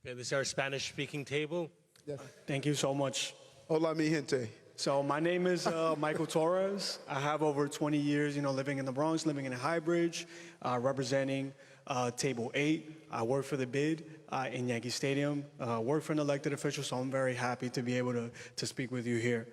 Okay, this is our Spanish-speaking table. Yes. Thank you so much. Hola, mi gente. So my name is Michael Torres. I have over 20 years, living in the Bronx, living in Highbridge, representing Table 8. I work for the bid in Yankee Stadium, work for an elected official, so I'm very happy to be able to speak with you here.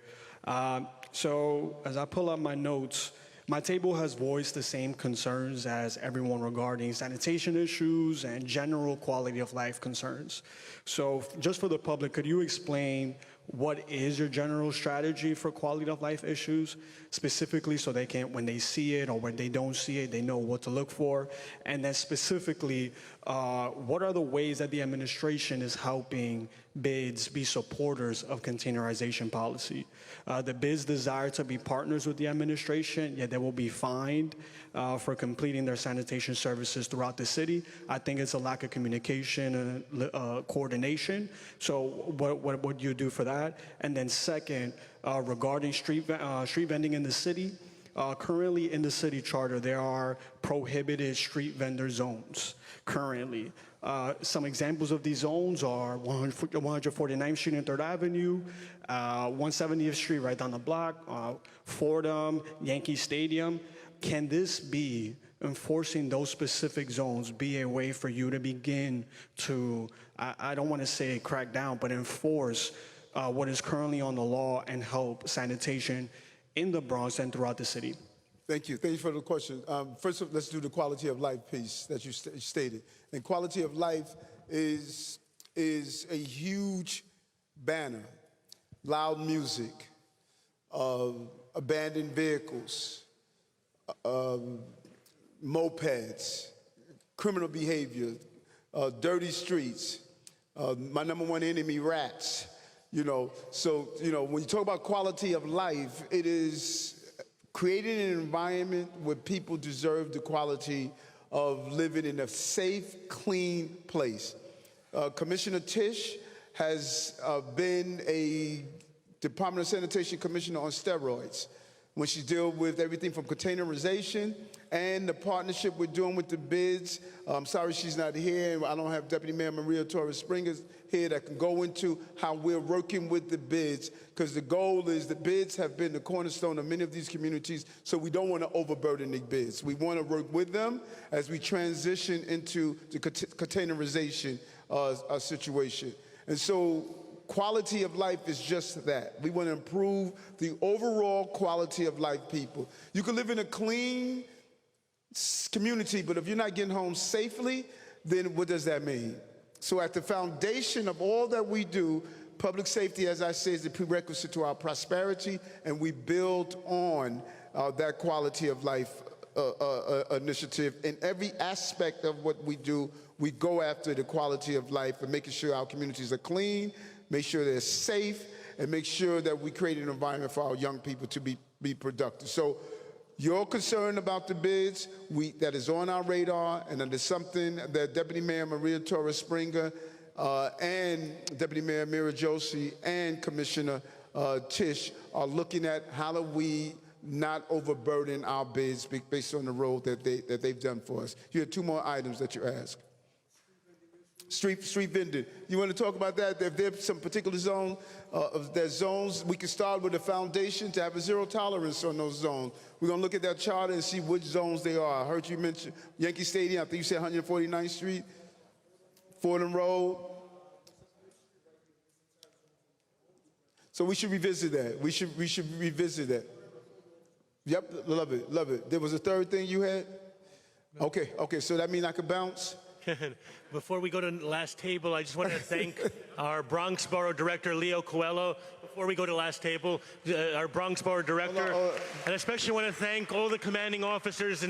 So as I pull up my notes, my table has voiced the same concerns as everyone regarding sanitation issues and general quality of life concerns. So just for the public, could you explain what is your general strategy for quality of life issues, specifically so they can, when they see it or when they don't see it, they know what to look for? And then specifically, what are the ways that the administration is helping bids be supporters of containerization policy? The bids desire to be partners with the administration, yet they will be fined for completing their sanitation services throughout the city. I think it's a lack of communication and coordination. So what would you do for that? And then second, regarding street vending in the city, currently in the city charter, there are prohibited street vendor zones currently. Some examples of these zones are 149th Street and 3rd Avenue, 170th Street right down the block, Fordham, Yankee Stadium. Can this be, enforcing those specific zones, be a way for you to begin to, I don't want to say crack down, but enforce what is currently on the law and help sanitation in the Bronx and throughout the city? Thank you. Thank you for the question. First, let's do the quality of life piece that you stated. And quality of life is a huge banner. Loud music, abandoned vehicles, mopeds, criminal behavior, dirty streets, my number one enemy, rats. So when you talk about quality of life, it is creating an environment where people deserve the quality of living in a safe, clean place. Commissioner Tisch has been a Department of Sanitation commissioner on steroids when she deals with everything from containerization and the partnership we're doing with the bids. I'm sorry she's not here. I don't have Deputy Mayor Maria Torres Springers here that can go into how we're working with the bids, because the goal is the bids have been the cornerstone of many of these communities, so we don't want to overburden the bids. We want to work with them as we transition into the containerization situation. And so quality of life is just that. We want to improve the overall quality of life, people. You can live in a clean community, but if you're not getting home safely, then what does that mean? So at the foundation of all that we do, public safety, as I say, is the prerequisite to our prosperity, and we build on that quality of life initiative. In every aspect of what we do, we go after the quality of life and making sure our communities are clean, make sure they're safe, and make sure that we create an environment for our young people to be productive. So your concern about the bids, that is on our radar, and that is something that Deputy Mayor Maria Torres Springer and Deputy Mayor Mira Joshi and Commissioner Tisch are looking at. How do we not overburden our bids based on the role that they've done for us? You have two more items that you asked. Street vending. You want to talk about that? If there's some particular zone, there's zones, we can start with a foundation to have a zero tolerance on those zones. We're going to look at that charter and see which zones they are. I heard you mention Yankee Stadium. I think you said 149th Street, Fordham Road. So we should revisit that. We should revisit that. Yep, love it, love it. There was a third thing you had? Okay, so that means I could bounce? Before we go to the last table, I just want to thank our Bronx Borough Director, Leo Coelho. Before we go to the last table, our Bronx Borough Director, and especially want to thank all the commanding officers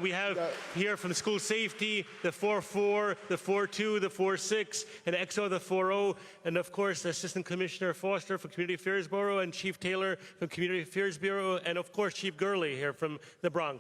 we have here from school safety, the 4-4, the 4-2, the 4-6, and XO, the 4-0, and of course, Assistant Commissioner Foster from Community Affairs Bureau, and Chief Taylor from Community Affairs Bureau, and of course, Chief Gurley here from the Bronx.